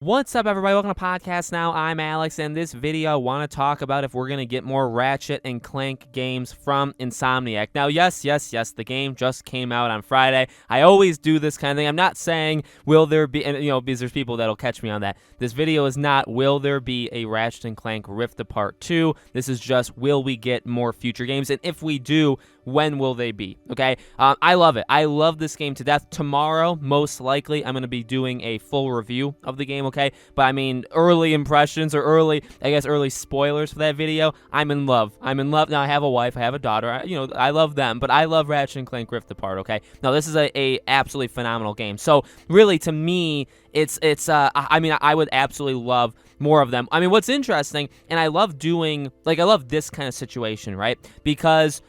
What's up, everybody? Welcome to Podcast Now. I'm Alex, and this video I want to talk about if we're going to get more Ratchet and Clank games from Insomniac. Now, yes, the game just came out on Friday. I always do this kind of thing. I'm not saying will there be, and because there's people that'll catch me on that. This video is not will there be a Ratchet and Clank Rift Apart 2. This is just will we get more future games, and if we do, when will they be? Okay, I love it. I love this game to death. Tomorrow, most likely, I'm going to be doing a full review of the game. Okay, but I mean, early impressions or early spoilers for that video. I'm in love. Now I have a wife, I have a daughter. I love them, but I love Ratchet and Clank Rift Apart. Okay, now this is a absolutely phenomenal game. So really, to me, I would absolutely love more of them. I mean, what's interesting, and I love this kind of situation, right? Because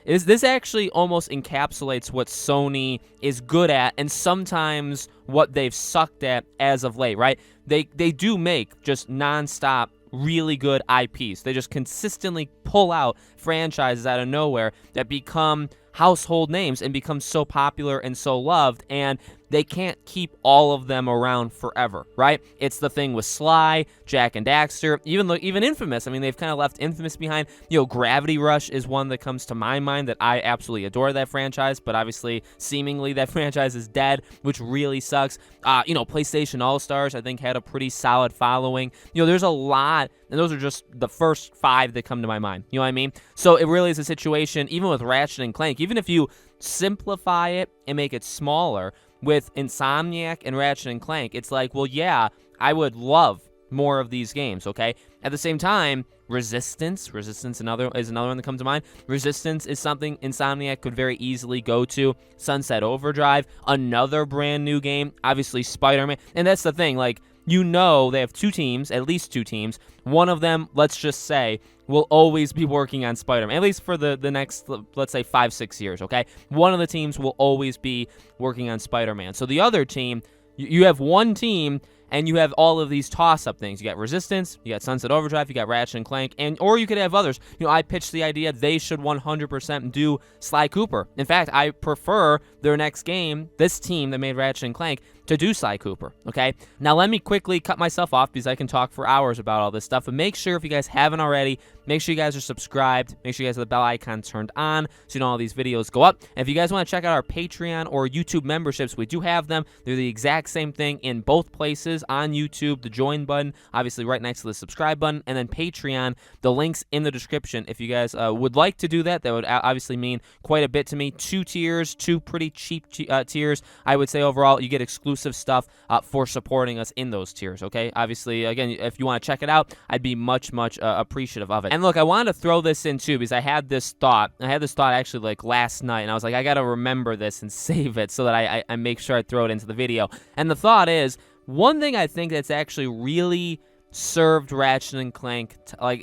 this actually almost encapsulates what Sony is good at and sometimes what they've sucked at as of late, right? They do make just nonstop really good IPs. They just consistently pull out franchises out of nowhere that become household names and become so popular and so loved, and they can't keep all of them around forever, right? It's the thing with Sly, Jak and Daxter, even Infamous. I mean, they've kind of left Infamous behind. Gravity Rush is one that comes to my mind that I absolutely adore that franchise, but obviously, seemingly, that franchise is dead, which really sucks. PlayStation All-Stars, I think, had a pretty solid following. There's a lot, and those are just the first 5 that come to my mind. You know what I mean? So it really is a situation, even with Ratchet and Clank, even if you simplify it and make it smaller, with Insomniac and Ratchet and Clank, it's like, well, yeah, I would love more of these games, okay? At the same time, Resistance is another one that comes to mind. Resistance is something Insomniac could very easily go to. Sunset Overdrive, another brand new game. Obviously, Spider-Man. And that's the thing, like, they have at least two teams. One of them, let's just say, will always be working on Spider-Man, at least for the next, let's say, 5-6 years, okay? One of the teams will always be working on Spider-Man. So the other team, you have one team, and you have all of these toss-up things. You got Resistance, you got Sunset Overdrive, you got Ratchet and Clank, or you could have others. I pitched the idea they should 100% do Sly Cooper. In fact, I prefer their next game, this team that made Ratchet and Clank, to do Sly Cooper, okay? Now, let me quickly cut myself off because I can talk for hours about all this stuff, but make sure, if you guys haven't already, make sure you guys are subscribed. Make sure you guys have the bell icon turned on so you know all these videos go up. And if you guys want to check out our Patreon or YouTube memberships, we do have them. They're the exact same thing in both places. On YouTube, the join button, obviously right next to the subscribe button, and then Patreon, the link's in the description. If you guys would like to do that, that would obviously mean quite a bit to me. 2 tiers, 2 pretty cheap tiers. I would say overall, you get exclusive stuff for supporting us in those tiers, okay? Obviously, again, if you want to check it out, I'd be much appreciative of it. And look, I wanted to throw this in too because I had this thought actually like last night, and I was like, I gotta remember this and save it so that I make sure I throw it into the video. And the thought is, one thing I think that's actually really served Ratchet and Clank I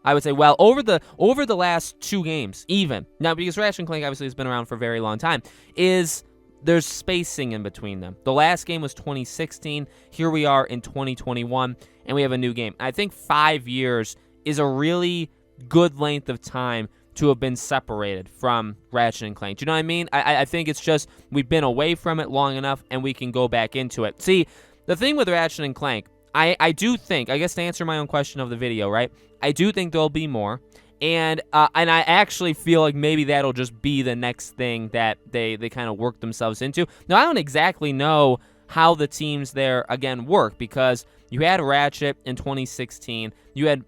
would say over the last 2 games, even now, because Ratchet and Clank obviously has been around for a very long time, is there's spacing in between them. The last game was 2016. Here we are in 2021, and we have a new game. I think 5 years is a really good length of time to have been separated from Ratchet and Clank. Do you know what I mean? I think it's just we've been away from it long enough, and we can go back into it. See, the thing with Ratchet and Clank, I do think, I guess to answer my own question of the video, right? I do think there'll be more. And I actually feel like maybe that'll just be the next thing that they kind of work themselves into. Now, I don't exactly know how the teams there, again, work, because you had Ratchet in 2016, you had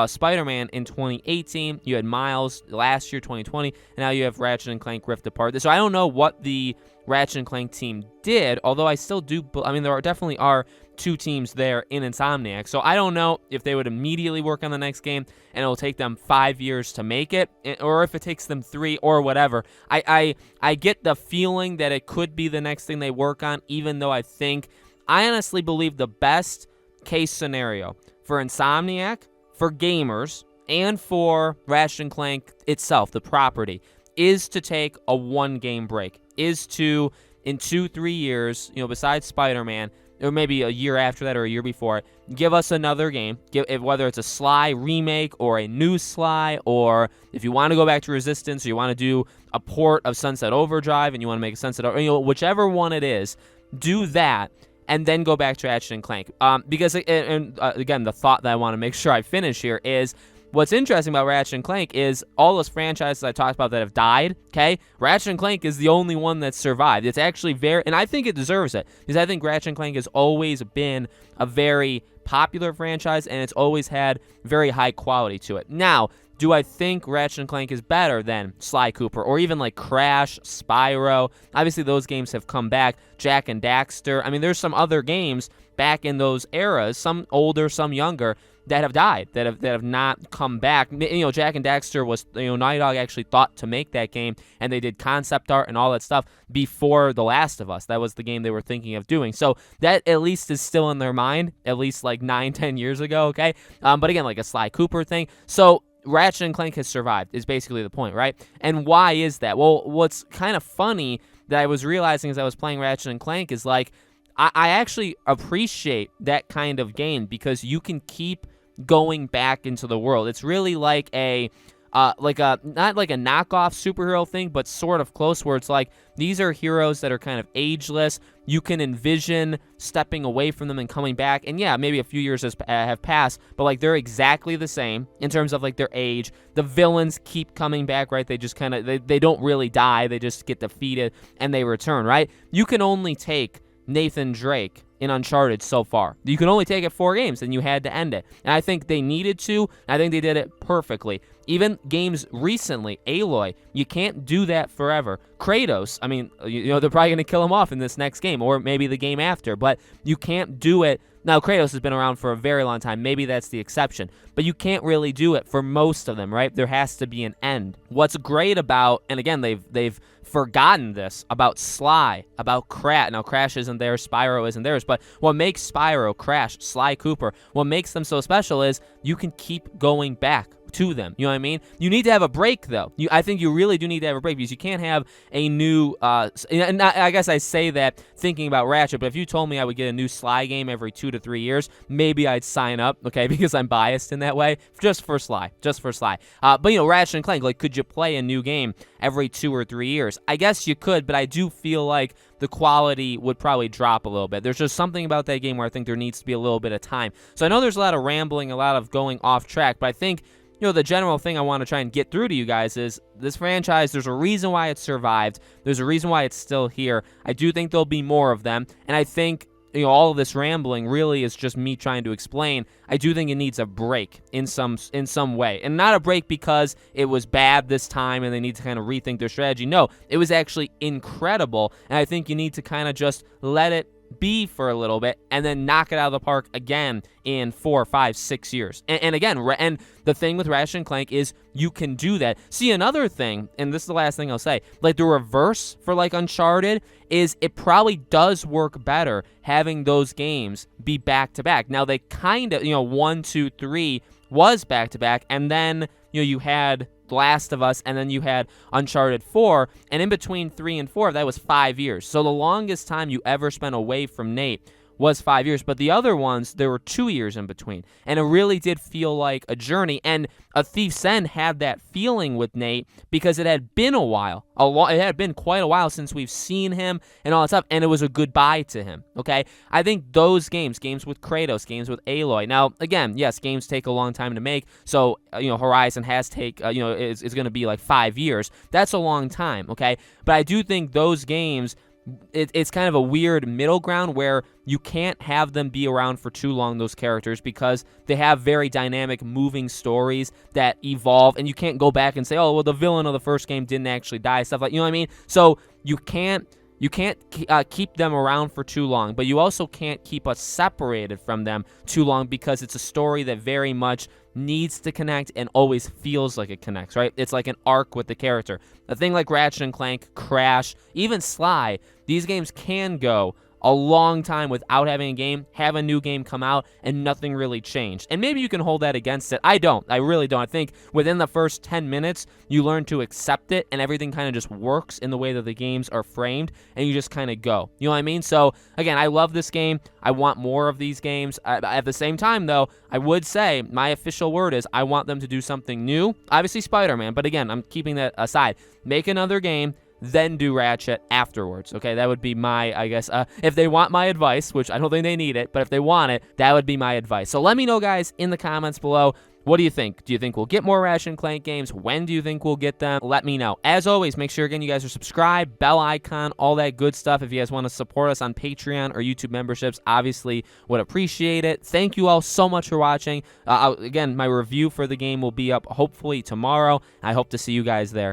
Spider-Man in 2018, you had Miles last year, 2020, and now you have Ratchet and Clank Rift Apart. So I don't know what the Ratchet and Clank team did, although I still do, there definitely are 2 teams there in Insomniac. So I don't know if they would immediately work on the next game and it'll take them 5 years to make it, or if it takes them 3 or whatever. I get the feeling that it could be the next thing they work on, even though I honestly believe the best case scenario for Insomniac, for gamers, and for Ratchet and Clank itself, the property, is to take a 1-game break, is to, in 2-3 years, besides Spider-Man, or maybe a year after that or a year before it, give us another game, whether it's a Sly remake or a new Sly, or if you want to go back to Resistance, or you want to do a port of Sunset Overdrive and you want to make a Sunset, whichever one it is, do that, and then go back to Ratchet and Clank. Because, again, the thought that I want to make sure I finish here is, what's interesting about Ratchet and Clank is all those franchises I talked about that have died, okay? Ratchet and Clank is the only one that's survived. It's actually and I think it deserves it, because I think Ratchet and Clank has always been a very popular franchise, and it's always had very high quality to it. Now, do I think Ratchet and Clank is better than Sly Cooper or even like Crash, Spyro? Obviously, those games have come back. Jak and Daxter. I mean, there's some other games back in those eras, some older, some younger, that have died, that have not come back. Jak and Daxter was, Naughty Dog actually thought to make that game, and they did concept art and all that stuff before The Last of Us. That was the game they were thinking of doing. So that at least is still in their mind, at least like 9-10 years ago, okay? But again, like a Sly Cooper thing. So Ratchet and Clank has survived is basically the point, right? And why is that? Well, what's kind of funny that I was realizing as I was playing Ratchet and Clank is like, I actually appreciate that kind of game because you can keep going back into the world. It's really like not like a knockoff superhero thing, but sort of close, where it's like these are heroes that are kind of ageless. You can envision stepping away from them and coming back, and yeah, maybe a few years have passed, but like they're exactly the same in terms of like their age. The villains keep coming back, right? They just kind of they don't really die. They just get defeated and they return, right? You can only take Nathan Drake in Uncharted so far. You can only take it 4 games, and you had to end it. And I think they needed to. I think they did it perfectly. Even games recently, Aloy, you can't do that forever. Kratos, I mean, they're probably going to kill him off in this next game, or maybe the game after, but you can't do it. Now, Kratos has been around for a very long time. Maybe that's the exception. But you can't really do it for most of them, right? There has to be an end. What's great about, and again, they've forgotten this, about Sly, about Crash. Now, Crash isn't there, Spyro isn't theirs, but what makes Spyro, Crash, Sly Cooper, what makes them so special is you can keep going back to them. You know what I mean? You need to have a break, though. I think you really do need to have a break, because you can't have a new, and I guess I say that thinking about Ratchet, but if you told me I would get a new Sly game every 2 to 3 years, maybe I'd sign up, okay, because I'm biased in that way, just for Sly. But, Ratchet and Clank, like, could you play a new game every 2 or 3 years? I guess you could, but I do feel like the quality would probably drop a little bit. There's just something about that game where I think there needs to be a little bit of time. So I know there's a lot of rambling, a lot of going off track, but I think the general thing I want to try and get through to you guys is this franchise, there's a reason why it survived. There's a reason why it's still here. I do think there'll be more of them. And I think, all of this rambling really is just me trying to explain. I do think it needs a break in some way. And not a break because it was bad this time and they need to kind of rethink their strategy. No, it was actually incredible. And I think you need to kind of just let it be for a little bit and then knock it out of the park again in 4, 5, 6 years. And again, and the thing with Ratchet and Clank is you can do that. See, another thing, and this is the last thing I'll say, like the reverse for like Uncharted is it probably does work better having those games be back to back. Now they kind of, 1, 2, 3 was back to back, and then you had Last of Us, and then you had Uncharted 4, and in between 3 and 4, that was 5 years. So the longest time you ever spent away from Nate was 5 years, but the other ones, there were 2 years in between, and it really did feel like a journey. And A Thief's End had that feeling with Nate because it had been a while. It had been quite a while since we've seen him and all that stuff, and it was a goodbye to him, okay? I think those games with Kratos, games with Aloy. Now, again, yes, games take a long time to make, so, Horizon has is going to be like 5 years. That's a long time, okay? But I do think those games, it's kind of a weird middle ground where you can't have them be around for too long, those characters, because they have very dynamic, moving stories that evolve, and you can't go back and say, oh, well, the villain of the first game didn't actually die, stuff like, you know what I mean? So you can't keep them around for too long, but you also can't keep us separated from them too long because it's a story that very much needs to connect and always feels like it connects, right? It's like an arc with the character. A thing like Ratchet and Clank, Crash, even Sly, these games can go a long time without having a game, have a new game come out, and nothing really changed. And maybe you can hold that against it. I don't. I really don't. I think within the first 10 minutes, you learn to accept it, and everything kind of just works in the way that the games are framed, and you just kind of go. You know what I mean? So, again, I love this game. I want more of these games. At the same time, though, I would say my official word is I want them to do something new. Obviously, Spider-Man, but again, I'm keeping that aside. Make another game then do Ratchet afterwards. Okay, that would be my, I guess, if they want my advice, which I don't think they need it, but if they want it, that would be my advice. So let me know, guys, in the comments below. What do you think? Do you think we'll get more Ratchet and Clank games? When do you think we'll get them? Let me know. As always, make sure, again, you guys are subscribed, bell icon, all that good stuff. If you guys want to support us on Patreon or YouTube memberships, obviously would appreciate it. Thank you all so much for watching. Again, my review for the game will be up hopefully tomorrow. I hope to see you guys there.